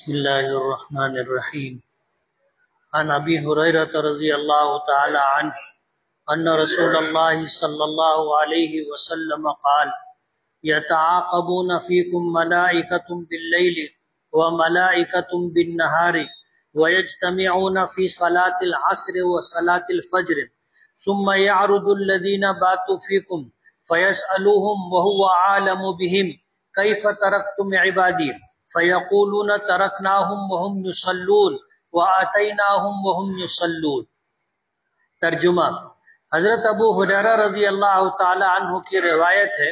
بسم الله الرحمن الرحيم. عن أبي هريرة رضي الله تعالى عنه أن رسول الله صلى الله عليه وسلم قال: يتعاقبون فيكم ملائكة بالليل وملائكة بالنهار ويجتمعون في صلاة العصر وصلاة الفجر ثم يعرض الذين باتوا فيكم فيسألوهم وهو عالم بهم كيف تركتم عبادي فيقولون تركناهم وهم يصلون وآتيناهم وهم يصلون. ترجمہ: حضرت ابو ہریرہ رضی اللہ تعالی عنہ کی روایت ہے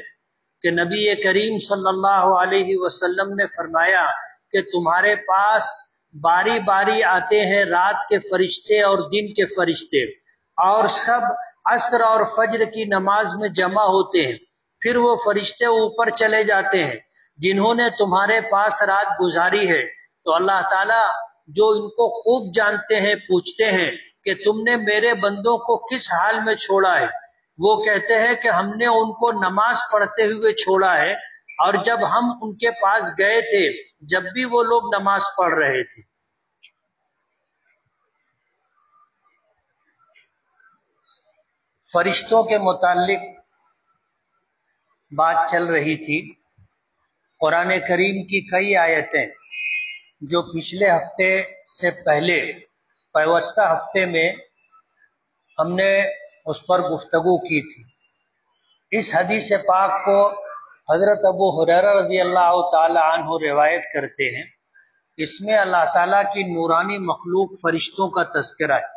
کہ نبی کریم صلی اللہ علیہ وسلم نے فرمایا کہ تمہارے پاس باری باری آتے ہیں رات کے فرشتے اور دن کے فرشتے، اور سب عصر اور فجر کی نماز میں جمع ہوتے ہیں. پھر وہ فرشتے اوپر چلے جاتے ہیں جنہوں نے تمہارے پاس رات گزاری ہے، تو اللہ تعالیٰ جو ان کو خوب جانتے ہیں پوچھتے ہیں کہ تم نے میرے بندوں کو کس حال میں چھوڑا ہے. وہ کہتے ہیں کہ ہم نے ان کو نماز پڑھتے ہوئے چھوڑا ہے، اور جب ہم ان کے پاس گئے تھے جب بھی وہ لوگ نماز پڑھ رہے تھے. فرشتوں کے متعلق بات چل رہی تھی. قرآن کریم کی کئی آیتیں جو پچھلے ہفتے سے پہلے پیوستہ ہفتے میں ہم نے اس پر گفتگو کی تھی. اس حدیث پاک کو حضرت ابو ہریرہ رضی اللہ تعالی عنہ روایت کرتے ہیں. اس میں اللہ تعالیٰ کی نورانی مخلوق فرشتوں کا تذکرہ ہے.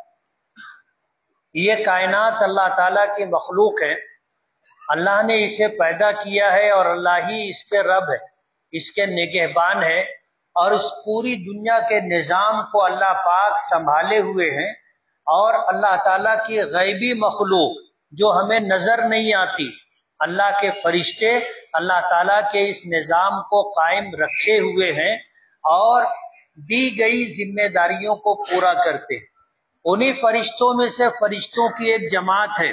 یہ کائنات اللہ تعالیٰ کی مخلوق ہے، اللہ نے اسے پیدا کیا ہے اور اللہ ہی اس کے رب ہے، اس کے نگہبان ہے، اور اس پوری دنیا کے نظام کو اللہ پاک سنبھالے ہوئے ہیں. اور اللہ تعالیٰ کی غیبی مخلوق جو ہمیں نظر نہیں آتی، اللہ کے فرشتے اللہ تعالیٰ کے اس نظام کو قائم رکھے ہوئے ہیں اور دی گئی ذمہ داریوں کو پورا کرتے ہیں. انہی فرشتوں میں سے فرشتوں کی ایک جماعت ہے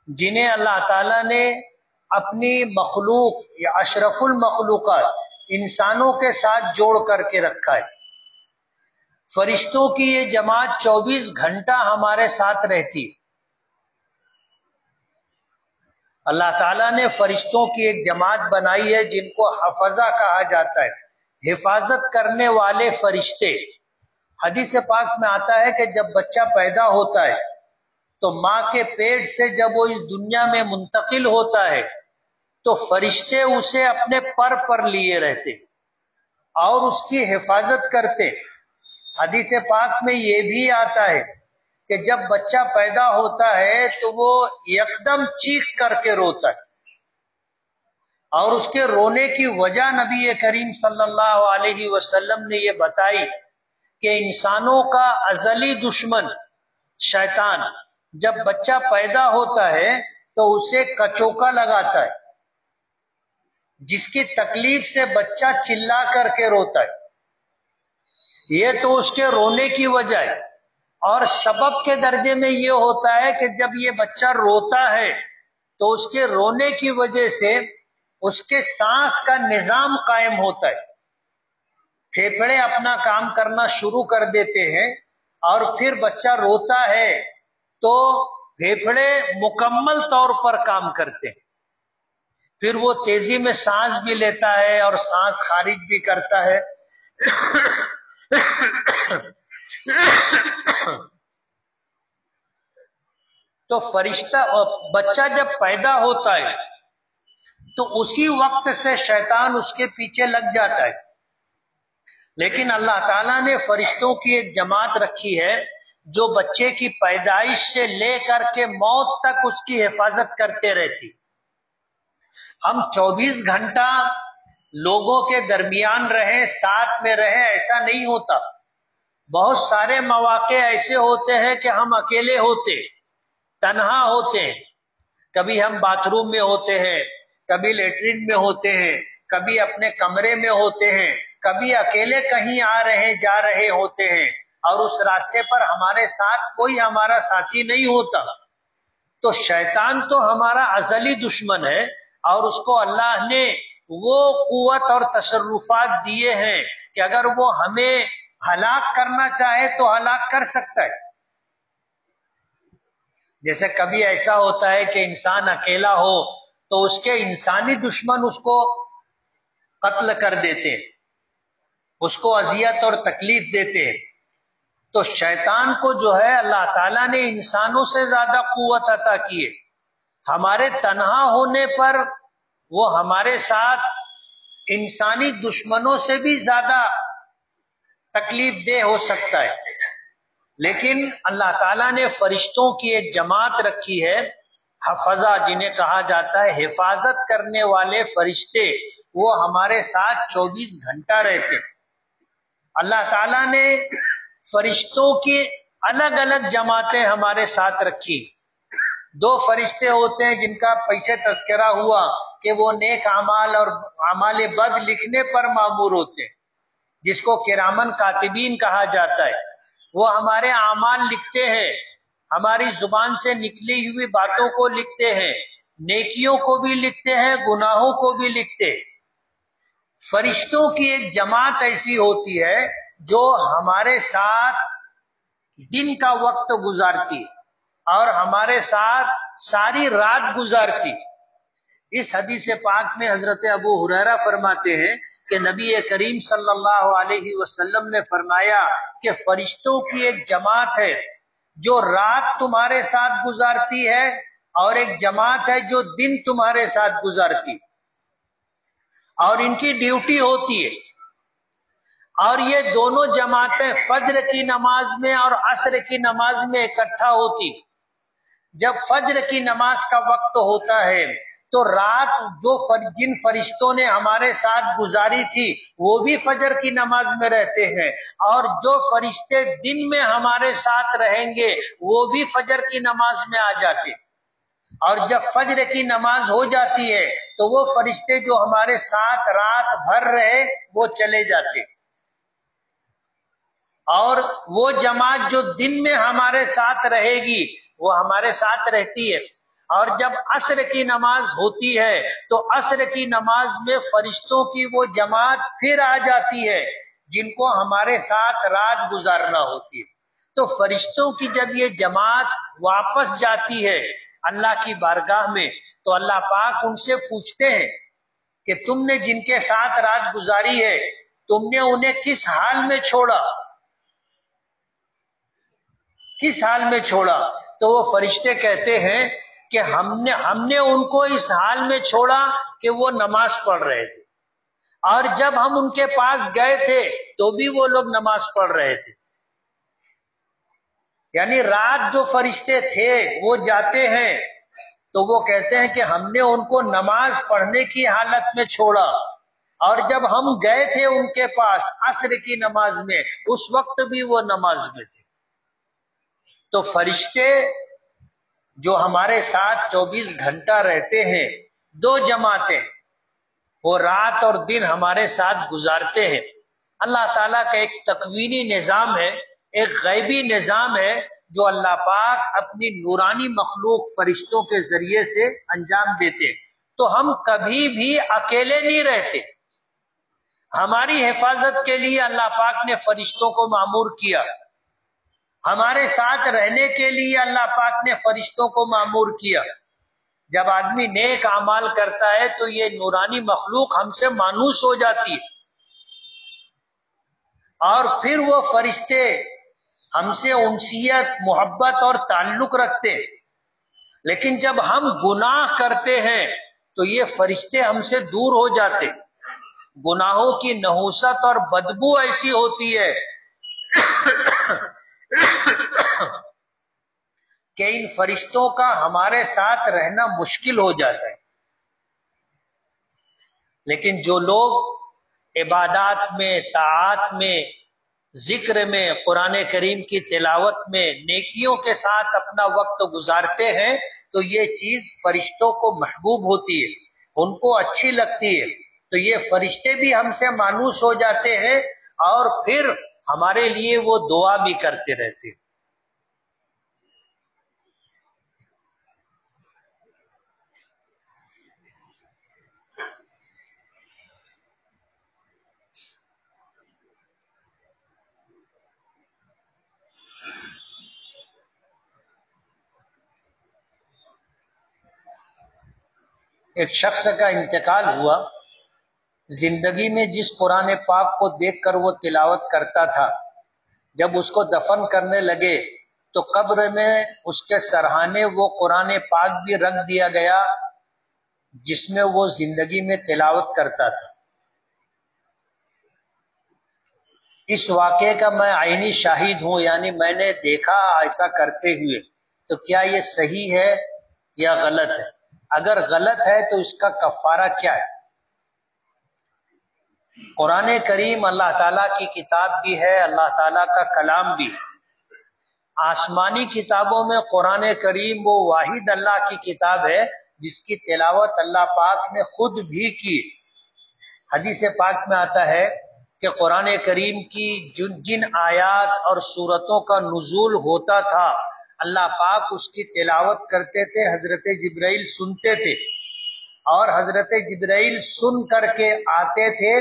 جنہیں اللہ تعالیٰ نے اپنی مخلوق یا اشرف المخلوقات انسانوں کے ساتھ جوڑ کر کے رکھا ہے. فرشتوں کی یہ جماعت 24 گھنٹہ ہمارے ساتھ رہتی ہے. اللہ تعالیٰ نے فرشتوں کی ایک جماعت بنائی ہے جن کو حفظہ کہا جاتا ہے، حفاظت کرنے والے فرشتے. حدیث پاک میں آتا ہے کہ جب بچہ پیدا ہوتا ہے تو ماں کے پیٹ سے جب وہ اس دنیا میں منتقل ہوتا ہے تو فرشتے اسے اپنے پر لیے رہتے اور اس کی حفاظت کرتے. حدیث پاک میں یہ بھی آتا ہے کہ جب بچہ پیدا ہوتا ہے تو وہ یکدم چیخ کر کے روتا ہے، اور اس کے رونے کی وجہ نبی کریم صلی اللہ علیہ وسلم نے یہ بتائی کہ انسانوں کا ازلی دشمن شیطان جب بچہ پیدا ہوتا ہے تو اسے کچوکا لگاتا ہے، جس کی تکلیف سے بچہ چلا کر کے روتا ہے. یہ تو اس کے رونے کی وجہ ہے. اور سبب کے درجے میں یہ ہوتا ہے کہ جب یہ بچہ روتا ہے تو اس کے رونے کی وجہ سے اس کے سانس کا نظام قائم ہوتا ہے. پھیپھڑے اپنا کام کرنا شروع کر دیتے ہیں، اور پھر بچہ روتا ہے تو پھیپھڑے مکمل طور پر کام کرتے ہیں. پھر وہ تیزی میں سانس بھی لیتا ہے اور سانس خارج بھی کرتا ہے. تو بچہ جب پیدا ہوتا ہے تو اسی وقت سے شیطان اس کے پیچھے لگ جاتا ہے. لیکن اللہ تعالیٰ نے فرشتوں کی ایک جماعت رکھی ہے جو بچے کی پیدائش سے لے کر کے موت تک اس کی حفاظت کرتے رہتی. ہم 24 گھنٹہ لوگوں کے درمیان رہیں، ساتھ میں رہیں، ایسا نہیں ہوتا. بہت سارے مواقع ایسے ہوتے ہیں کہ ہم اکیلے ہوتے، تنہا ہوتے ہیں. کبھی ہم باتھ روم میں ہوتے ہیں، کبھی لیٹرین میں ہوتے ہیں، کبھی اپنے کمرے میں ہوتے ہیں، کبھی اکیلے کہیں آ رہے جا رہے ہوتے ہیں، اور اس راستے پر ہمارے ساتھ کوئی ہمارا ساتھی نہیں ہوتا. تو شیطان تو ہمارا ازلی دشمن ہے، اور اس کو اللہ نے وہ قوت اور تصرفات دیے ہیں کہ اگر وہ ہمیں ہلاک کرنا چاہے تو ہلاک کر سکتا ہے. جیسے کبھی ایسا ہوتا ہے کہ انسان اکیلا ہو تو اس کے انسانی دشمن اس کو قتل کر دیتے ہیں، اس کو اذیت اور تکلیف دیتے ہیں. تو شیطان کو جو ہے اللہ تعالیٰ نے انسانوں سے زیادہ قوت عطا کی ہے. ہمارے تنہا ہونے پر وہ ہمارے ساتھ انسانی دشمنوں سے بھی زیادہ تکلیف دہ ہو سکتا ہے. لیکن اللہ تعالیٰ نے فرشتوں کی ایک جماعت رکھی ہے، حفظہ جنہیں کہا جاتا ہے، حفاظت کرنے والے فرشتے، وہ ہمارے ساتھ 24 گھنٹہ رہتے. اللہ تعالیٰ نے فرشتوں کی الگ الگ جماعتیں ہمارے ساتھ رکھی. 2 فرشتے ہوتے ہیں جن کا پیچھے تذکرہ ہوا کہ وہ نیک اعمال اور اعمال بد لکھنے پر مامور ہوتے ہیں، جس کو کرامن کاتبین کہا جاتا ہے. وہ ہمارے اعمال لکھتے ہیں، ہماری زبان سے نکلی ہوئی باتوں کو لکھتے ہیں، نیکیوں کو بھی لکھتے ہیں، گناہوں کو بھی لکھتے ہیں. فرشتوں کی ایک جماعت ایسی ہوتی ہے جو ہمارے ساتھ دن کا وقت گزارتی اور ہمارے ساتھ ساری رات گزارتی. اس حدیث پاک میں حضرت ابو ہریرہ فرماتے ہیں کہ نبی کریم صلی اللہ علیہ وسلم نے فرمایا کہ فرشتوں کی ایک جماعت ہے جو رات تمہارے ساتھ گزارتی ہے اور ایک جماعت ہے جو دن تمہارے ساتھ گزارتی، اور ان کی ڈیوٹی ہوتی ہے. اور یہ دونوں جماعتیں فجر کی نماز میں اور عصر کی نماز میں اکٹھا ہوتی. جب فجر کی نماز کا وقت ہوتا ہے تو رات جن فرشتوں نے ہمارے ساتھ گزاری تھی وہ بھی فجر کی نماز میں رہتے ہیں، اور جو فرشتے دن میں ہمارے ساتھ رہیں گے وہ بھی فجر کی نماز میں آ جاتے. اور جب فجر کی نماز ہو جاتی ہے تو وہ فرشتے جو ہمارے ساتھ رات بھر رہے وہ چلے جاتے، اور وہ جماعت جو دن میں ہمارے ساتھ رہے گی وہ ہمارے ساتھ رہتی ہے. اور جب عصر کی نماز ہوتی ہے تو عصر کی نماز میں فرشتوں کی وہ جماعت پھر آ جاتی ہے جن کو ہمارے ساتھ رات گزارنا ہوتی ہے. تو فرشتوں کی جب یہ جماعت واپس جاتی ہے اللہ کی بارگاہ میں تو اللہ پاک ان سے پوچھتے ہیں کہ تم نے جن کے ساتھ رات گزاری ہے تم نے انہیں کس حال میں چھوڑا، کس حال میں چھوڑا؟ تو وہ فرشتے کہتے ہیں کہ ہم نے ان کو اس حال میں چھوڑا کہ وہ نماز پڑھ رہے تھے، اور جب ہم ان کے پاس گئے تھے تو بھی وہ لوگ نماز پڑھ رہے تھے. یعنی رات جو فرشتے تھے وہ جاتے ہیں تو وہ کہتے ہیں کہ ہم نے ان کو نماز پڑھنے کی حالت میں چھوڑا، اور جب ہم گئے تھے ان کے پاس عصر کی نماز میں اس وقت بھی وہ نماز میں تھے. تو فرشتے جو ہمارے ساتھ 24 گھنٹہ رہتے ہیں، 2 جماعتیں، وہ رات اور دن ہمارے ساتھ گزارتے ہیں. اللہ تعالیٰ کا ایک تکوینی نظام ہے، ایک غیبی نظام ہے جو اللہ پاک اپنی نورانی مخلوق فرشتوں کے ذریعے سے انجام دیتے. تو ہم کبھی بھی اکیلے نہیں رہتے. ہماری حفاظت کے لیے اللہ پاک نے فرشتوں کو مامور کیا، ہمارے ساتھ رہنے کے لیے اللہ پاک نے فرشتوں کو مامور کیا. جب آدمی نیک اعمال کرتا ہے تو یہ نورانی مخلوق ہم سے مانوس ہو جاتی ہے، اور پھر وہ فرشتے ہم سے انسیت، محبت اور تعلق رکھتے ہیں. لیکن جب ہم گناہ کرتے ہیں تو یہ فرشتے ہم سے دور ہو جاتے. گناہوں کی نحوست اور بدبو ایسی ہوتی ہے کہ ان فرشتوں کا ہمارے ساتھ رہنا مشکل ہو جاتا ہے. لیکن جو لوگ عبادات میں، طاعات میں، ذکر میں، قرآن کریم کی تلاوت میں، نیکیوں کے ساتھ اپنا وقت گزارتے ہیں تو یہ چیز فرشتوں کو محبوب ہوتی ہے، ان کو اچھی لگتی ہے. تو یہ فرشتے بھی ہم سے مانوس ہو جاتے ہیں اور پھر ہمارے لیے وہ دعا بھی کرتے رہتے ہیں. ایک شخص کا انتقال ہوا، زندگی میں جس قرآن پاک کو دیکھ کر وہ تلاوت کرتا تھا، جب اس کو دفن کرنے لگے تو قبر میں اس کے سرہانے وہ قرآن پاک بھی رکھ دیا گیا جس میں وہ زندگی میں تلاوت کرتا تھا۔ اس واقعے کا میں عینی شاہد ہوں، یعنی میں نے دیکھا ایسا کرتے ہوئے۔ تو کیا یہ صحیح ہے یا غلط ہے؟ اگر غلط ہے تو اس کا کفارہ کیا ہے؟ قرآن کریم اللہ تعالیٰ کی کتاب بھی ہے، اللہ تعالیٰ کا کلام بھی ہے۔ آسمانی کتابوں میں قرآن کریم وہ واحد اللہ کی کتاب ہے جس کی تلاوت اللہ پاک نے خود بھی کی۔ حدیث پاک میں آتا ہے کہ قرآن کریم کی جن آیات اور سورتوں کا نزول ہوتا تھا اللہ پاک اس کی تلاوت کرتے تھے، حضرت جبرائیل سنتے تھے، اور حضرت جبرائیل سن کر کے آتے تھے،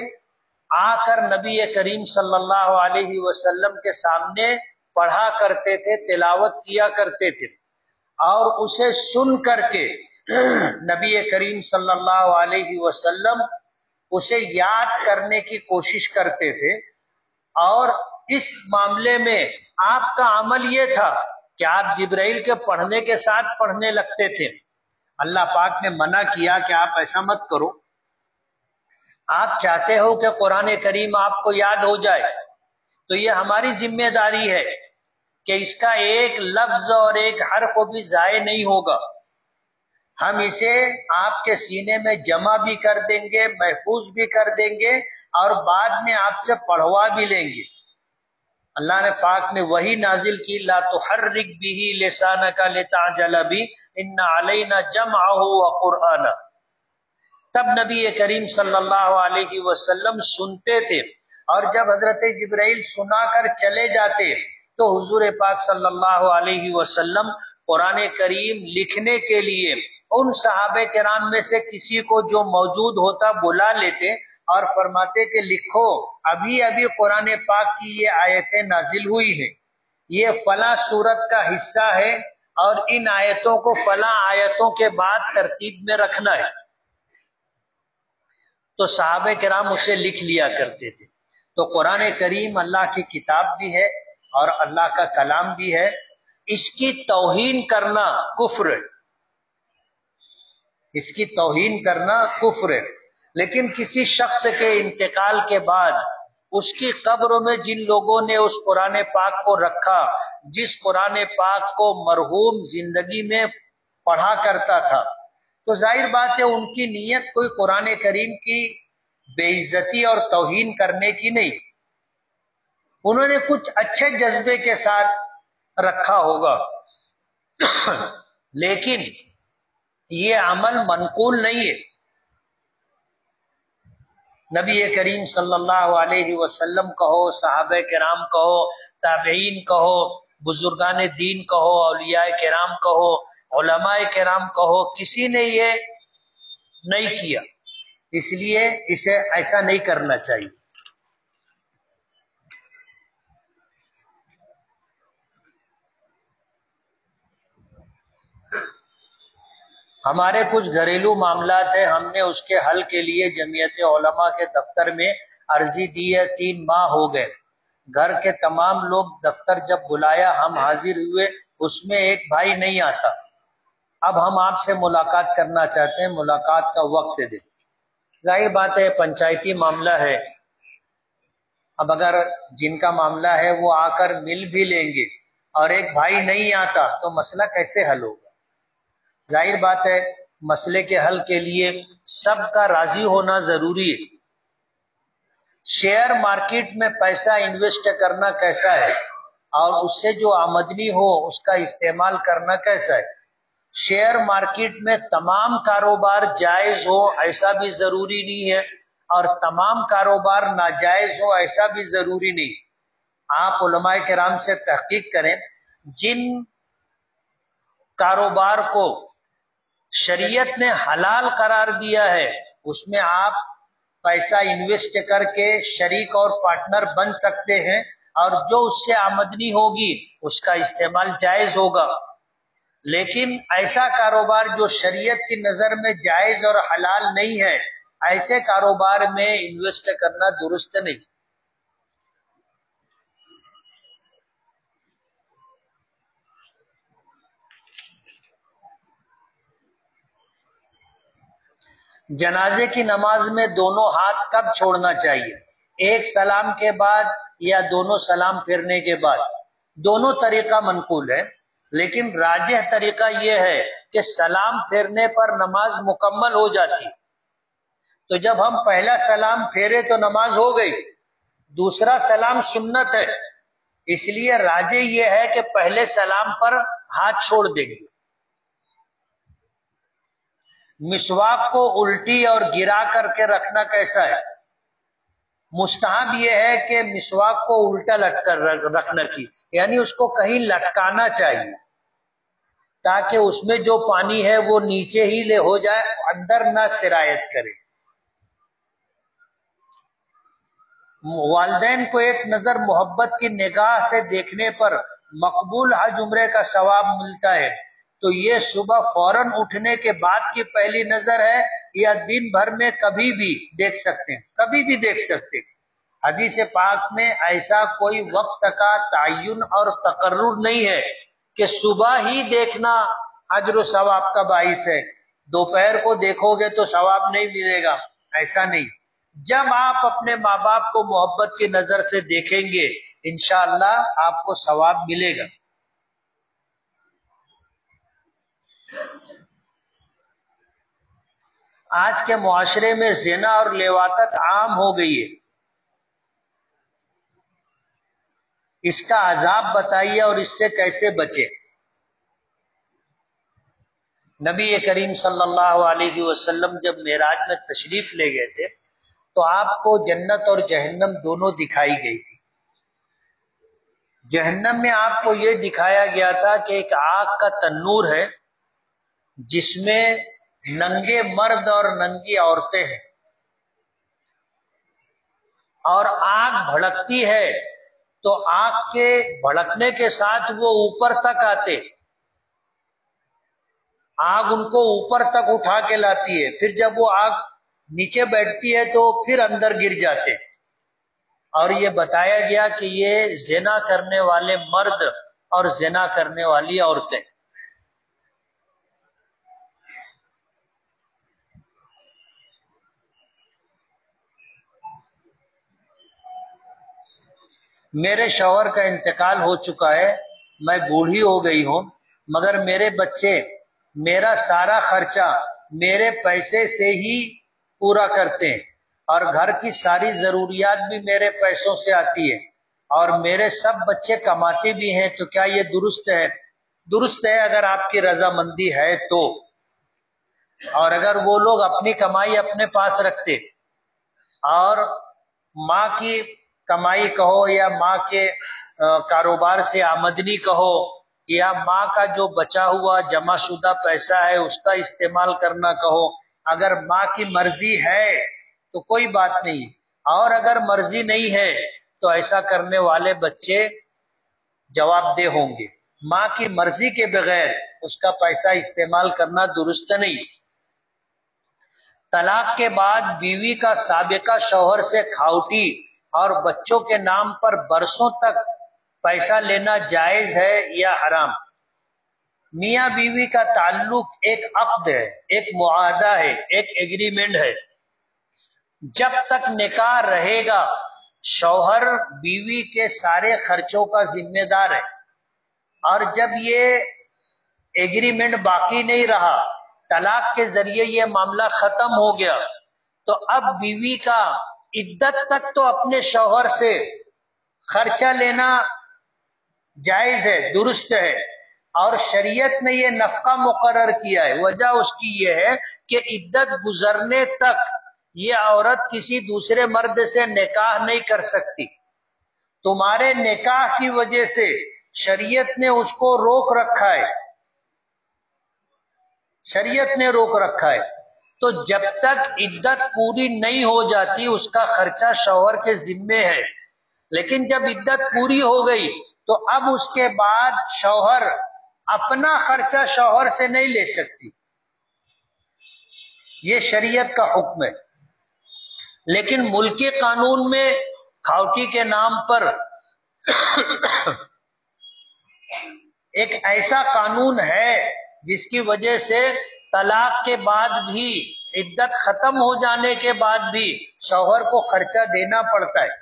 آ کر نبی کریم صلی اللہ علیہ وسلم کے سامنے پڑھا کرتے تھے، تلاوت کیا کرتے تھے، اور اسے سن کر کے نبی کریم صلی اللہ علیہ وسلم اسے یاد کرنے کی کوشش کرتے تھے۔ اور اس معاملے میں آپ کا عمل یہ تھا کہ آپ جبرائیل کے پڑھنے کے ساتھ پڑھنے لگتے تھے۔ اللہ پاک نے منع کیا کہ آپ ایسا مت کرو۔ آپ چاہتے ہو کہ قرآن کریم آپ کو یاد ہو جائے تو یہ ہماری ذمہ داری ہے کہ اس کا ایک لفظ اور ایک حرف بھی ضائع نہیں ہوگا۔ ہم اسے آپ کے سینے میں جمع بھی کر دیں گے، محفوظ بھی کر دیں گے، اور بعد میں آپ سے پڑھوا بھی لیں گے۔ اللہ نے پاک نے وہی نازل کی، لا تحرک بہ لسانک لتعجل بہ ان علینا جمعہ وقرآنہ۔ تب نبی کریم صلی اللہ علیہ وسلم سنتے تھے، اور جب حضرت جبرائیل سنا کر چلے جاتے تو حضور پاک صلی اللہ علیہ وسلم قرآن کریم لکھنے کے لیے ان صحابہ کرام میں سے کسی کو جو موجود ہوتا بلا لیتے اور فرماتے کہ لکھو، ابھی ابھی قرآن پاک کی یہ آیتیں نازل ہوئی ہیں، یہ فلاں سورت کا حصہ ہے، اور ان آیتوں کو فلاں آیتوں کے بعد ترتیب میں رکھنا ہے۔ تو صحابہ کرام اسے لکھ لیا کرتے تھے۔ تو قرآن کریم اللہ کی کتاب بھی ہے اور اللہ کا کلام بھی ہے، اس کی توہین کرنا کفر ہے، اس کی توہین کرنا کفر ہے۔ لیکن کسی شخص کے انتقال کے بعد اس کی قبر میں جن لوگوں نے اس قرآن پاک کو رکھا، جس قرآن پاک کو مرحوم زندگی میں پڑھا کرتا تھا، تو ظاہر بات ہے ان کی نیت کوئی قرآن کریم کی بے عزتی اور توہین کرنے کی نہیں، انہوں نے کچھ اچھے جذبے کے ساتھ رکھا ہوگا، لیکن یہ عمل منقول نہیں ہے۔ نبی کریم صلی اللہ علیہ وسلم کہو، صحابہ کرام کہو، تابعین کہو، بزرگان دین کہو، اولیاء کرام کہو، علماء کرام کہو، کسی نے یہ نہیں کیا، اس لیے اسے ایسا نہیں کرنا چاہیے۔ ہمارے کچھ گھریلو معاملات ہیں، ہم نے اس کے حل کے لیے جمعیت علماء کے دفتر میں عرضی دی ہے، 3 ماہ ہو گئے۔ گھر کے تمام لوگ دفتر جب بلایا ہم حاضر ہوئے، اس میں ایک بھائی نہیں آتا۔ اب ہم آپ سے ملاقات کرنا چاہتے ہیں، ملاقات کا وقت دیں۔ ظاہر بات ہے پنچایتی معاملہ ہے، اب اگر جن کا معاملہ ہے وہ آ کر مل بھی لیں گے اور ایک بھائی نہیں آتا تو مسئلہ کیسے حل ہوگا؟ ظاہر بات ہے مسئلے کے حل کے لیے سب کا راضی ہونا ضروری ہے۔ شیئر مارکیٹ میں پیسہ انویسٹ کرنا کیسا ہے اور اس سے جو آمدنی ہو اس کا استعمال کرنا کیسا ہے؟ شیئر مارکیٹ میں تمام کاروبار جائز ہو ایسا بھی ضروری نہیں ہے، اور تمام کاروبار ناجائز ہو ایسا بھی ضروری نہیں۔ آپ علماء کرام سے تحقیق کریں، جن کاروبار کو شریعت نے حلال قرار دیا ہے اس میں آپ پیسہ انویسٹ کر کے شریک اور پارٹنر بن سکتے ہیں، اور جو اس سے آمدنی ہوگی اس کا استعمال جائز ہوگا۔ لیکن ایسا کاروبار جو شریعت کی نظر میں جائز اور حلال نہیں ہے، ایسے کاروبار میں انویسٹ کرنا درست نہیں۔ جنازے کی نماز میں دونوں ہاتھ کب چھوڑنا چاہیے؟ ایک سلام کے بعد یا دونوں سلام پھرنے کے بعد؟ دونوں طریقہ منقول ہے، لیکن راجح طریقہ یہ ہے کہ سلام پھیرنے پر نماز مکمل ہو جاتی۔ تو جب ہم پہلا سلام پھیرے تو نماز ہو گئی، دوسرا سلام سنت ہے، اس لیے راجح یہ ہے کہ پہلے سلام پر ہاتھ چھوڑ دیں گے۔ مسواک کو الٹی اور گرا کر کے رکھنا کیسا ہے؟ مستحب یہ ہے کہ مسواک کو الٹا لٹ کر رکھنا چاہیے، یعنی اس کو کہیں لٹکانا چاہیے تاکہ اس میں جو پانی ہے وہ نیچے ہی لے ہو جائے، اندر نہ سرایت کرے۔ والدین کو ایک نظر محبت کی نگاہ سے دیکھنے پر مقبول حج عمرے کا ثواب ملتا ہے، تو یہ صبح فوراً اٹھنے کے بعد کی پہلی نظر ہے یا دن بھر میں کبھی بھی دیکھ سکتے ہیں؟ کبھی بھی دیکھ سکتے ہیں۔ حدیث پاک میں ایسا کوئی وقت کا تعین اور تقرر نہیں ہے کہ صبح ہی دیکھنا اجر و ثواب کا باعث ہے، دوپہر کو دیکھو گے تو ثواب نہیں ملے گا، ایسا نہیں۔ جب آپ اپنے ماں باپ کو محبت کی نظر سے دیکھیں گے انشاءاللہ آپ کو ثواب ملے گا۔ آج کے معاشرے میں زنا اور لواطت عام ہو گئی ہے، اس کا عذاب بتائیے اور اس سے کیسے بچیں؟ نبی کریم صلی اللہ علیہ وسلم جب معراج میں تشریف لے گئے تھے تو آپ کو جنت اور جہنم دونوں دکھائی گئی تھی۔ جہنم میں آپ کو یہ دکھایا گیا تھا کہ ایک آگ کا تنور ہے جس میں ننگے مرد اور ننگی عورتیں ہیں، اور آگ بھڑکتی ہے تو آگ کے بھڑکنے کے ساتھ وہ اوپر تک آتے، آگ ان کو اوپر تک اٹھا کے لاتی ہے، پھر جب وہ آگ نیچے بیٹھتی ہے تو پھر اندر گر جاتے، اور یہ بتایا گیا کہ یہ زنا کرنے والے مرد اور زنا کرنے والی عورتیں۔ میرے شوہر کا انتقال ہو چکا ہے، میں بوڑھی ہو گئی ہوں، مگر میرے بچے میرا سارا خرچہ میرے پیسے سے ہی پورا کرتے ہیں، اور گھر کی ساری ضروریات بھی میرے پیسوں سے آتی ہے، اور میرے سب بچے کماتے بھی ہیں، تو کیا یہ درست ہے؟ درست ہے اگر آپ کی رضامندی ہے تو، اور اگر وہ لوگ اپنی کمائی اپنے پاس رکھتے اور ماں کی کمائی کہو یا ماں کے کاروبار سے آمدنی کہو یا ماں کا جو بچا ہوا جمع شدہ پیسہ ہے اس کا استعمال کرنا کہو، اگر ماں کی مرضی ہے تو کوئی بات نہیں، اور اگر مرضی نہیں ہے تو ایسا کرنے والے بچے جواب دہ ہوں گے۔ ماں کی مرضی کے بغیر اس کا پیسہ استعمال کرنا درست نہیں۔ طلاق کے بعد بیوی کا سابقہ شوہر سے کھاوٹی اور بچوں کے نام پر برسوں تک پیسہ لینا جائز ہے یا حرام؟ میاں بیوی کا تعلق ایک عقد ہے، ایک معاہدہ ہے، ایک ایگریمنٹ ہے۔ جب تک نکاح رہے گا شوہر بیوی کے سارے خرچوں کا ذمہ دار ہے، اور جب یہ ایگریمنٹ باقی نہیں رہا، طلاق کے ذریعے یہ معاملہ ختم ہو گیا، تو اب بیوی کا عدت تک تو اپنے شوہر سے خرچہ لینا جائز ہے، درست ہے، اور شریعت نے یہ نفقہ مقرر کیا ہے۔ وجہ اس کی یہ ہے کہ عدت گزرنے تک یہ عورت کسی دوسرے مرد سے نکاح نہیں کر سکتی، تمہارے نکاح کی وجہ سے شریعت نے اس کو روک رکھا ہے، شریعت نے روک رکھا ہے۔ تو جب تک عدت پوری نہیں ہو جاتی اس کا خرچہ شوہر کے ذمے ہے، لیکن جب عدت پوری ہو گئی تو اب اس کے بعد شوہر اپنا خرچہ شوہر سے نہیں لے سکتی، یہ شریعت کا حکم ہے۔ لیکن ملکی قانون میں کھاوٹی کے نام پر ایک ایسا قانون ہے جس کی وجہ سے طلاق کے بعد بھی، عدت ختم ہو جانے کے بعد بھی شوہر کو خرچہ دینا پڑتا ہے۔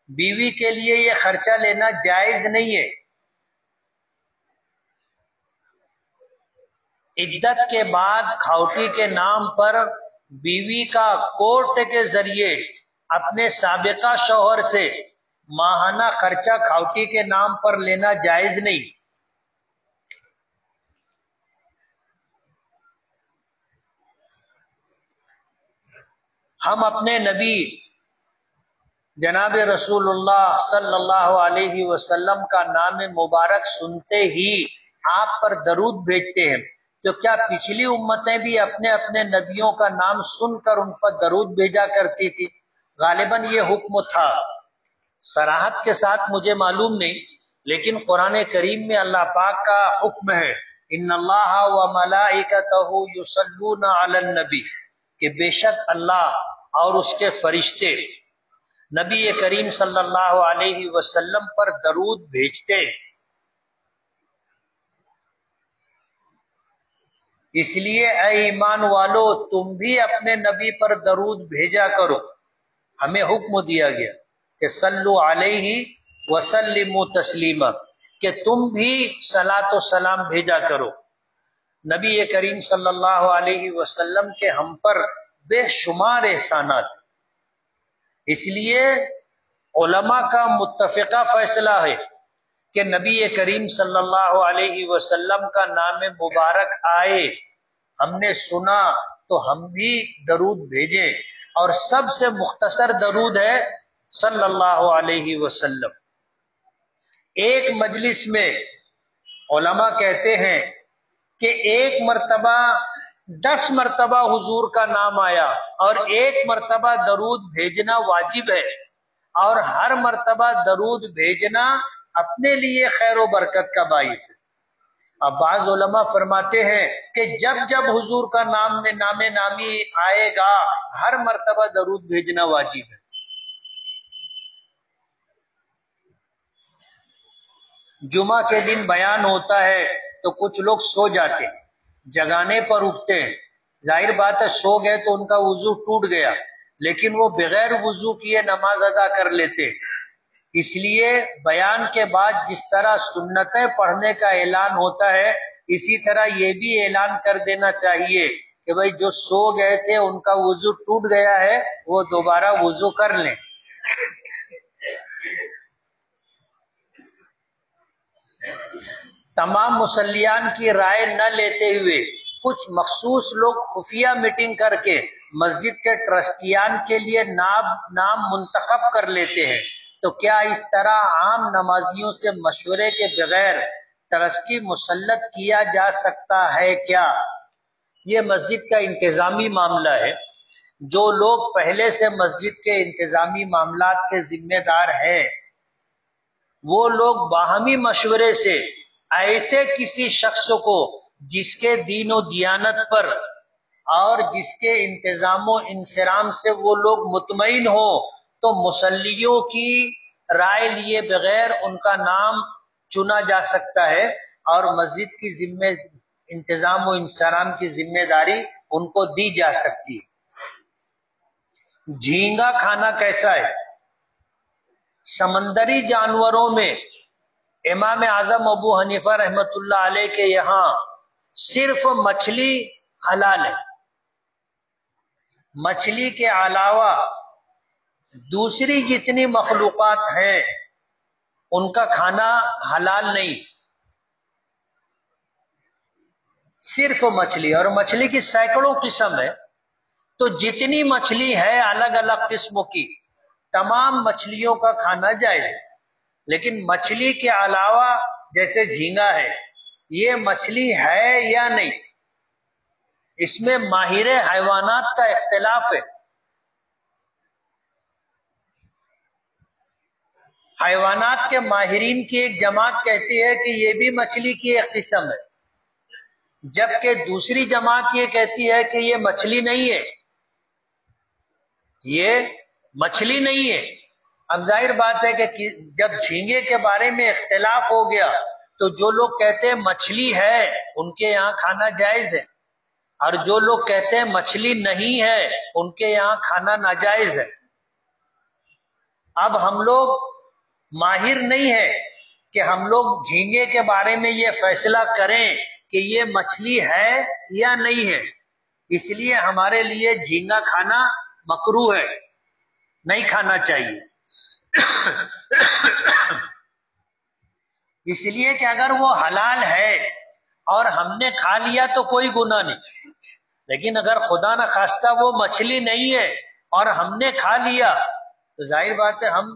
بیوی کے لیے یہ خرچہ لینا جائز نہیں ہے۔ عدت کے بعد کھاوٹی کے نام پر بیوی کا کورٹ کے ذریعے اپنے سابقہ شوہر سے ماہانہ خرچہ کھاوٹی کے نام پر لینا جائز نہیں۔ ہم اپنے نبی جناب رسول اللہ صلی اللہ علیہ وسلم کا نام مبارک سنتے ہی آپ پر درود بھیجتے ہیں، تو کیا پچھلی امتیں بھی اپنے اپنے نبیوں کا نام سن کر ان پر درود بھیجا کرتی تھی؟ غالباً یہ حکم تھا، صراحت کے ساتھ مجھے معلوم نہیں، لیکن قرآن کریم میں اللہ پاک کا حکم ہے، ان اللہ وملائکتہ یصلون علی النبی، کہ بے شک اللہ اور اس کے فرشتے نبی کریم صلی اللہ علیہ وسلم پر درود بھیجتے ہیں۔ اس لیے اے ایمان والو، تم بھی اپنے نبی پر درود بھیجا کرو۔ ہمیں حکم دیا گیا کہ صلو علیہ وسلموا تسلیما، کہ تم بھی صلاۃ و سلام بھیجا کرو۔ نبی کریم صلی اللہ علیہ وسلم کے ہم پر بے شمار احسانات، اس لیے علماء کا متفقہ فیصلہ ہے کہ نبی کریم صلی اللہ علیہ وسلم کا نام مبارک آئے، ہم نے سنا تو ہم بھی درود بھیجیں، اور سب سے مختصر درود ہے صلی اللہ علیہ وسلم۔ ایک مجلس میں علماء کہتے ہیں کہ ایک مرتبہ 10 مرتبہ حضور کا نام آیا اور ایک مرتبہ درود بھیجنا واجب ہے، اور ہر مرتبہ درود بھیجنا اپنے لیے خیر و برکت کا باعث ہے۔ اب بعض علماء فرماتے ہیں کہ جب جب حضور کا نام نامی آئے گا ہر مرتبہ درود بھیجنا واجب ہے۔ جمعہ کے دن بیان ہوتا ہے تو کچھ لوگ سو جاتے، جگانے پر اٹھتے ہیں، ظاہر بات ہے سو گئے تو ان کا وضو ٹوٹ گیا، لیکن وہ بغیر وضو کیے نماز ادا کر لیتے۔ اس لیے بیان کے بعد جس طرح سنتیں پڑھنے کا اعلان ہوتا ہے، اسی طرح یہ بھی اعلان کر دینا چاہیے کہ بھئی جو سو گئے تھے ان کا وضو ٹوٹ گیا ہے، وہ دوبارہ وضو کر لیں۔ تمام مصلیان کی رائے نہ لیتے ہوئے کچھ مخصوص لوگ خفیہ میٹنگ کر کے مسجد کے ٹرسٹیان کے لیے نام منتخب کر لیتے ہیں، تو کیا اس طرح عام نمازیوں سے مشورے کے بغیر ٹرسٹی مسلط کیا جا سکتا ہے کیا؟ یہ مسجد کا انتظامی معاملہ ہے۔ جو لوگ پہلے سے مسجد کے انتظامی معاملات کے ذمہ دار ہیں، وہ لوگ باہمی مشورے سے ایسے کسی شخص کو جس کے دین و دیانت پر اور جس کے انتظام و انصرام سے وہ لوگ مطمئن ہوں، تو مصلیوں کی رائے لیے بغیر ان کا نام چنا جا سکتا ہے، اور مسجد کی انتظام و انصرام کی ذمہ داری ان کو دی جا سکتی ہے۔ جھینگا کھانا کیسا ہے؟ سمندری جانوروں میں امام اعظم ابو حنیفہ رحمۃ اللہ علیہ کے یہاں صرف مچھلی حلال ہے۔ مچھلی کے علاوہ دوسری جتنی مخلوقات ہیں ان کا کھانا حلال نہیں، صرف مچھلی، اور مچھلی کی سینکڑوں قسم ہے، تو جتنی مچھلی ہے الگ الگ قسموں کی، تمام مچھلیوں کا کھانا جائز ہے۔ لیکن مچھلی کے علاوہ جیسے جھینگا ہے، یہ مچھلی ہے یا نہیں، اس میں ماہر حیوانات کا اختلاف ہے۔ حیوانات کے ماہرین کی ایک جماعت کہتی ہے کہ یہ بھی مچھلی کی ایک قسم ہے، جبکہ دوسری جماعت یہ کہتی ہے کہ یہ مچھلی نہیں ہے، یہ مچھلی نہیں ہے۔ اب ظاہر بات ہے کہ جب جھینگے کے بارے میں اختلاف ہو گیا تو جو لوگ کہتے ہیں مچھلی ہے ان کے یہاں کھانا جائز ہے، اور جو لوگ کہتے ہیں مچھلی نہیں ہے ان کے یہاں کھانا ناجائز ہے۔ اب ہم لوگ ماہر نہیں ہے کہ ہم لوگ جھینگے کے بارے میں یہ فیصلہ کریں کہ یہ مچھلی ہے یا نہیں ہے، اس لیے ہمارے لیے جھینگا کھانا مکروہ ہے، نہیں کھانا چاہیے۔ اس لیے کہ اگر وہ حلال ہے اور ہم نے کھا لیا تو کوئی گناہ نہیں، لیکن اگر خدا نہ خواستہ وہ مچھلی نہیں ہے اور ہم نے کھا لیا تو ظاہر بات ہے ہم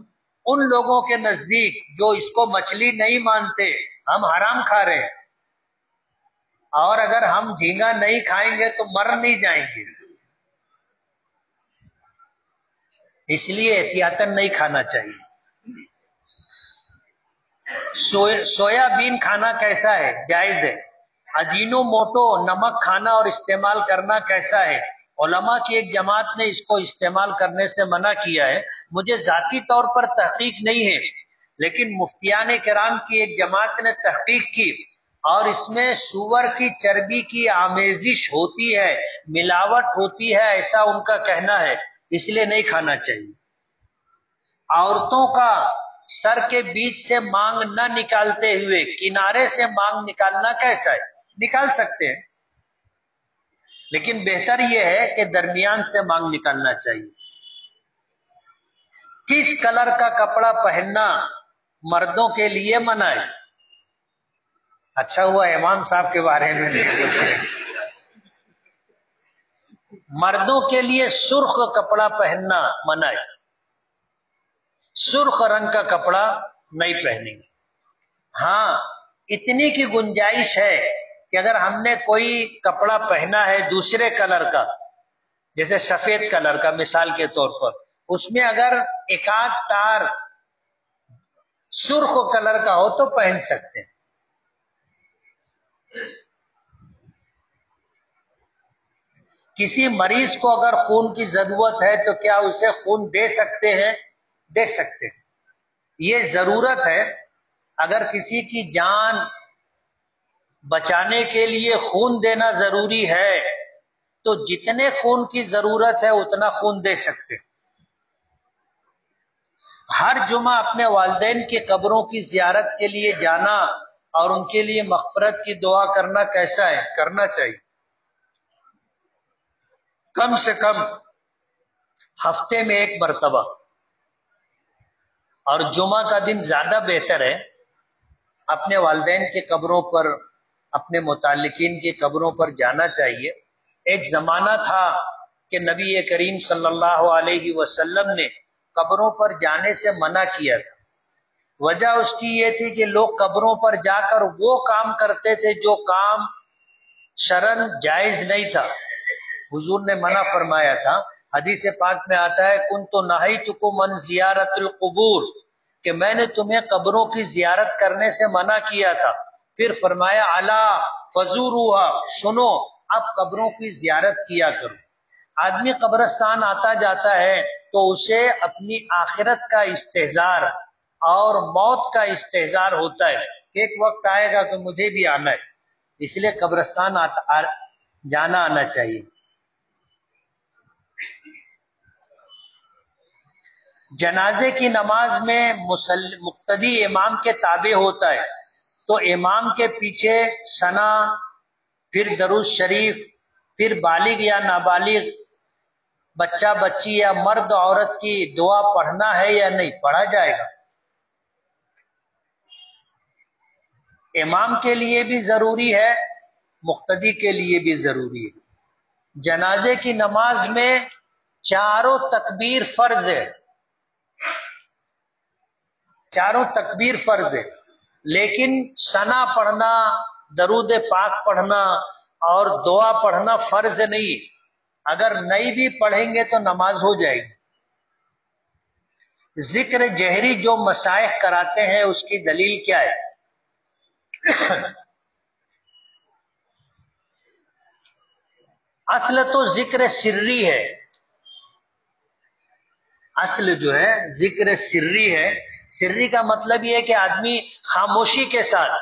ان لوگوں کے نزدیک جو اس کو مچھلی نہیں مانتے ہم حرام کھا رہے ہیں، اور اگر ہم جھینگا نہیں کھائیں گے تو مر نہیں جائیں گے، اس لیے احتیاطاً نہیں کھانا چاہیے۔ سویا بین کھانا کیسا ہے؟ جائز ہے۔ اجینو موٹو نمک کھانا اور استعمال کرنا کیسا ہے؟ علماء کی ایک جماعت نے اس کو استعمال کرنے سے منع کیا ہے، مجھے ذاتی طور پر تحقیق نہیں ہے، لیکن مفتیان کرام کی ایک جماعت نے تحقیق کی اور اس میں سور کی چربی کی آمیزش ہوتی ہے، ملاوٹ ہوتی ہے، ایسا ان کا کہنا ہے، اس لیے نہیں کھانا چاہیے۔ عورتوں کا سر کے بیچ سے مانگ نہ نکالتے ہوئے کنارے سے مانگ نکالنا کیسا ہے؟ نکال سکتے ہیں، لیکن بہتر یہ ہے کہ درمیان سے مانگ نکالنا چاہیے۔ کس کلر کا کپڑا پہننا مردوں کے لیے منع ہے؟ اچھا ہوا امام صاحب کے بارے میں نہیں پوچھے۔ مردوں کے لیے سرخ کپڑا پہننا منع ہے، سرخ رنگ کا کپڑا نہیں پہنیں گے۔ ہاں اتنی کی گنجائش ہے کہ اگر ہم نے کوئی کپڑا پہنا ہے دوسرے کلر کا، جیسے سفید کلر کا مثال کے طور پر، اس میں اگر ایک آدھ تار سرخ کلر کا ہو تو پہن سکتے ہیں۔ کسی مریض کو اگر خون کی ضرورت ہے تو کیا اسے خون دے سکتے ہیں؟ دے سکتے ہیں۔ یہ ضرورت ہے، اگر کسی کی جان بچانے کے لیے خون دینا ضروری ہے تو جتنے خون کی ضرورت ہے اتنا خون دے سکتے ہیں۔ ہر جمعہ اپنے والدین کی قبروں کی زیارت کے لیے جانا اور ان کے لیے مغفرت کی دعا کرنا کیسا ہے؟ کرنا چاہیے۔ کم سے کم ہفتے میں ایک مرتبہ، اور جمعہ کا دن زیادہ بہتر ہے۔ اپنے والدین کی قبروں پر، اپنے متعلقین کی قبروں پر جانا چاہیے۔ ایک زمانہ تھا کہ نبی کریم صلی اللہ علیہ وسلم نے قبروں پر جانے سے منع کیا تھا۔ وجہ اس کی یہ تھی کہ لوگ قبروں پر جا کر وہ کام کرتے تھے جو کام شرعاً جائز نہیں تھا، حضور نے منع فرمایا تھا۔ حدیث پاک میں آتا ہے کنت نہیتکم عن زیارت القبور، کہ میں نے تمہیں قبروں کی زیارت کرنے سے منع کیا تھا۔ پھر فرمایا الا فزوروها، سنو اب قبروں کی زیارت کیا کرو۔ آدمی قبرستان آتا جاتا ہے تو اسے اپنی آخرت کا استحضار اور موت کا استحضار ہوتا ہے کہ ایک وقت آئے گا تو مجھے بھی آنا ہے، اس لیے قبرستان جانا آنا چاہیے۔ جنازے کی نماز میں مقتدی امام کے تابع ہوتا ہے تو امام کے پیچھے ثنا، پھر درود شریف، پھر بالغ یا نابالغ بچہ بچی یا مرد عورت کی دعا پڑھنا ہے یا نہیں؟ پڑھا جائے گا۔ امام کے لیے بھی ضروری ہے، مقتدی کے لیے بھی ضروری ہے۔ جنازے کی نماز میں چاروں تکبیر فرض ہے، چاروں تکبیر فرض ہے، لیکن ثنا پڑھنا، درود پاک پڑھنا اور دعا پڑھنا فرض نہیں۔ اگر نہیں بھی پڑھیں گے تو نماز ہو جائے گی۔ ذکر جہری جو مشائخ کراتے ہیں اس کی دلیل کیا ہے؟ اصل تو ذکر سری ہے، اصل جو ہے ذکر سری ہے۔ سری کا مطلب یہ ہے کہ آدمی خاموشی کے ساتھ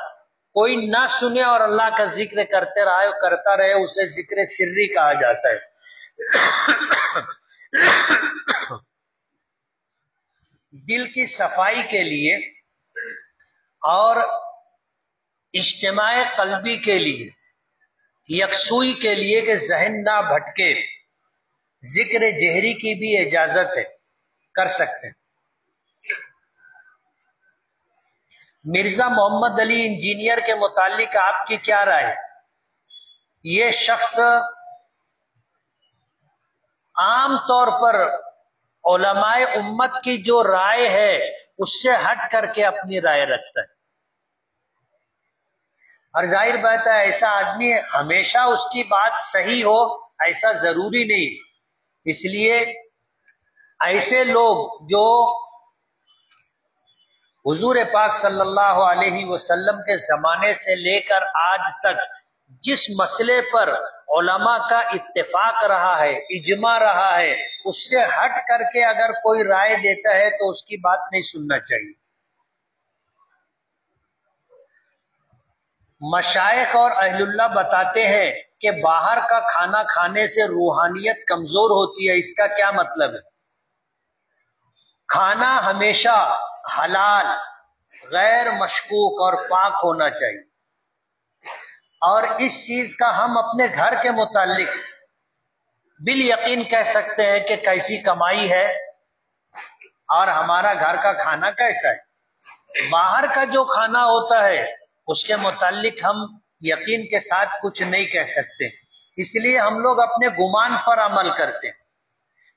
کوئی نہ سنے اور اللہ کا ذکر کرتا رہے، اسے ذکر سری کہا جاتا ہے۔ دل کی صفائی کے لیے اور اجتماع قلبی کے لیے، یکسوئی کے لیے کہ ذہن نہ بھٹکے، ذکر جہری کی بھی اجازت ہے، کر سکتے ہیں۔ مرزا محمد علی انجینئر کے متعلق آپ کی کیا رائے ہے؟ یہ شخص عام طور پر علماء امت کی جو رائے ہے اس سے ہٹ کر کے اپنی رائے رکھتا ہے، اور ظاہر بات ہے ایسا آدمی ہمیشہ اس کی بات صحیح ہو ایسا ضروری نہیں، اس لیے ایسے لوگ جو حضور پاک صلی اللہ علیہ وسلم کے زمانے سے لے کر آج تک جس مسئلے پر علماء کا اتفاق رہا ہے، اجماع رہا ہے، اس سے ہٹ کر کے اگر کوئی رائے دیتا ہے تو اس کی بات نہیں سننا چاہیے۔ مشائخ اور اہل اللہ بتاتے ہیں کہ باہر کا کھانا کھانے سے روحانیت کمزور ہوتی ہے۔ اس کا کیا مطلب ہے؟ کھانا ہمیشہ حلال، غیر مشکوک اور پاک ہونا چاہیے، اور اس چیز کا ہم اپنے گھر کے متعلق بالیقین کہہ سکتے ہیں کہ کیسی کمائی ہے اور ہمارا گھر کا کھانا کیسا ہے۔ باہر کا جو کھانا ہوتا ہے اس کے متعلق ہم یقین کے ساتھ کچھ نہیں کہہ سکتے، اس لیے ہم لوگ اپنے گمان پر عمل کرتے ہیں۔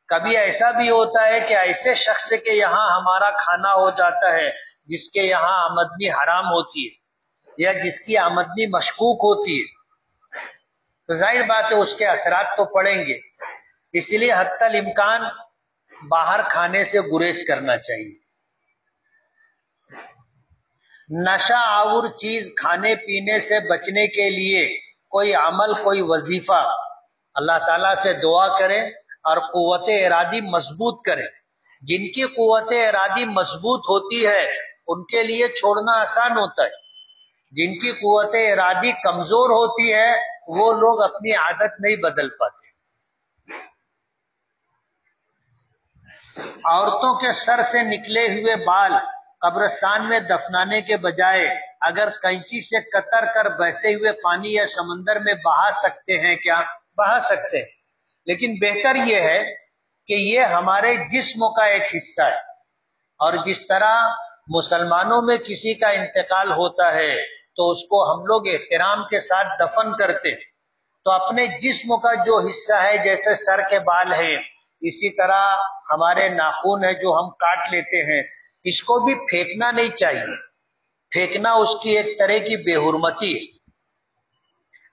کبھی ایسا بھی ہوتا ہے کہ ایسے شخص کے یہاں ہمارا کھانا ہو جاتا ہے جس کے یہاں آمدنی حرام ہوتی ہے یا جس کی آمدنی مشکوک ہوتی ہے، تو ظاہر بات ہے اس کے اثرات تو پڑیں گے، اس لیے حتی الامکان باہر کھانے سے گریز کرنا چاہیے۔ نشہ آور چیز کھانے پینے سے بچنے کے لیے کوئی عمل، کوئی وظیفہ اللہ تعالیٰ سے دعا کریں اور قوت ارادی مضبوط کریں۔ جن کی قوت ارادی مضبوط ہوتی ہے ان کے لیے چھوڑنا آسان ہوتا ہے، جن کی قوت ارادی کمزور ہوتی ہے وہ لوگ اپنی عادت نہیں بدل پاتے۔ عورتوں کے سر سے نکلے ہوئے بال قبرستان میں دفنانے کے بجائے اگر کینچی سے کتر کر بہتے ہوئے پانی یا سمندر میں بہا سکتے ہیں کیا؟ بہا سکتے ہیں، لیکن بہتر یہ ہے کہ یہ ہمارے جسم کا ایک حصہ ہے، اور جس طرح مسلمانوں میں کسی کا انتقال ہوتا ہے تو اس کو ہم لوگ احترام کے ساتھ دفن کرتے، تو اپنے جسم کا جو حصہ ہے جیسے سر کے بال ہیں، اسی طرح ہمارے ناخن ہے جو ہم کاٹ لیتے ہیں، اس کو بھی پھینکنا نہیں چاہیے۔ پھینکنا اس کی ایک طرح کی بے حرمتی ہے،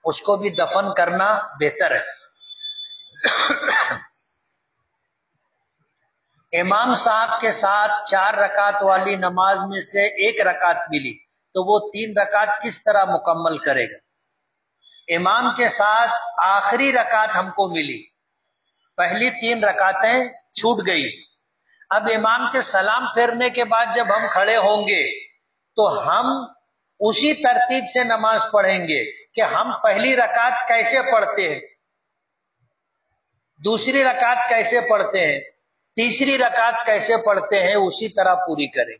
اس کو بھی دفن کرنا بہتر ہے۔ امام صاحب کے ساتھ 4 رکعت والی نماز میں سے 1 رکعت ملی تو وہ 3 رکعت کس طرح مکمل کرے گا؟ امام کے ساتھ آخری رکعت ہم کو ملی، پہلی 3 رکعتیں چھوٹ گئی، اب امام کے سلام پھیرنے کے بعد جب ہم کھڑے ہوں گے تو ہم اسی ترتیب سے نماز پڑھیں گے کہ ہم پہلی رکعت کیسے پڑھتے ہیں، دوسری رکعت کیسے پڑھتے ہیں، تیسری رکعت کیسے پڑھتے ہیں، اسی طرح پوری کریں۔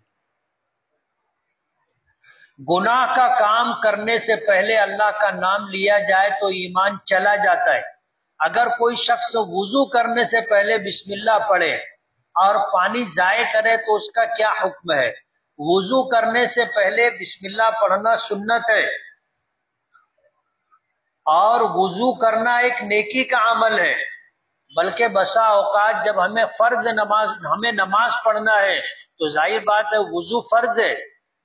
گناہ کا کام کرنے سے پہلے اللہ کا نام لیا جائے تو ایمان چلا جاتا ہے۔ اگر کوئی شخص وضو کرنے سے پہلے بسم اللہ پڑھے اور پانی ضائع کرے تو اس کا کیا حکم ہے؟ وضو کرنے سے پہلے بسم اللہ پڑھنا سنت ہے، اور وضو کرنا ایک نیکی کا عمل ہے، بلکہ بسا اوقات جب ہمیں نماز پڑھنا ہے تو ظاہر بات ہے وضو فرض ہے،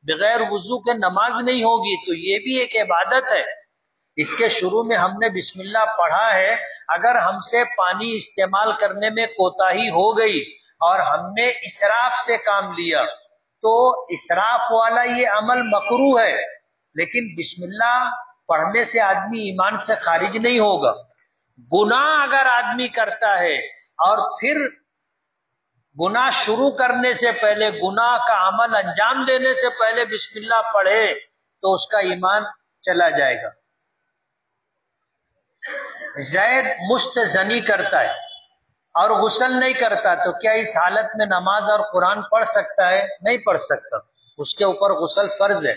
بغیر وضو کے نماز نہیں ہوگی، تو یہ بھی ایک عبادت ہے۔ اس کے شروع میں ہم نے بسم اللہ پڑھا ہے، اگر ہم سے پانی استعمال کرنے میں کوتاہی ہو گئی اور ہم نے اسراف سے کام لیا تو اسراف والا یہ عمل مکروہ ہے، لیکن بسم اللہ پڑھنے سے آدمی ایمان سے خارج نہیں ہوگا۔ گناہ اگر آدمی کرتا ہے اور پھر گناہ شروع کرنے سے پہلے، گناہ کا عمل انجام دینے سے پہلے بسم اللہ پڑھے تو اس کا ایمان چلا جائے گا۔ زید مشت زنی کرتا ہے اور غسل نہیں کرتا، تو کیا اس حالت میں نماز اور قرآن پڑھ سکتا ہے؟ نہیں پڑھ سکتا، اس کے اوپر غسل فرض ہے۔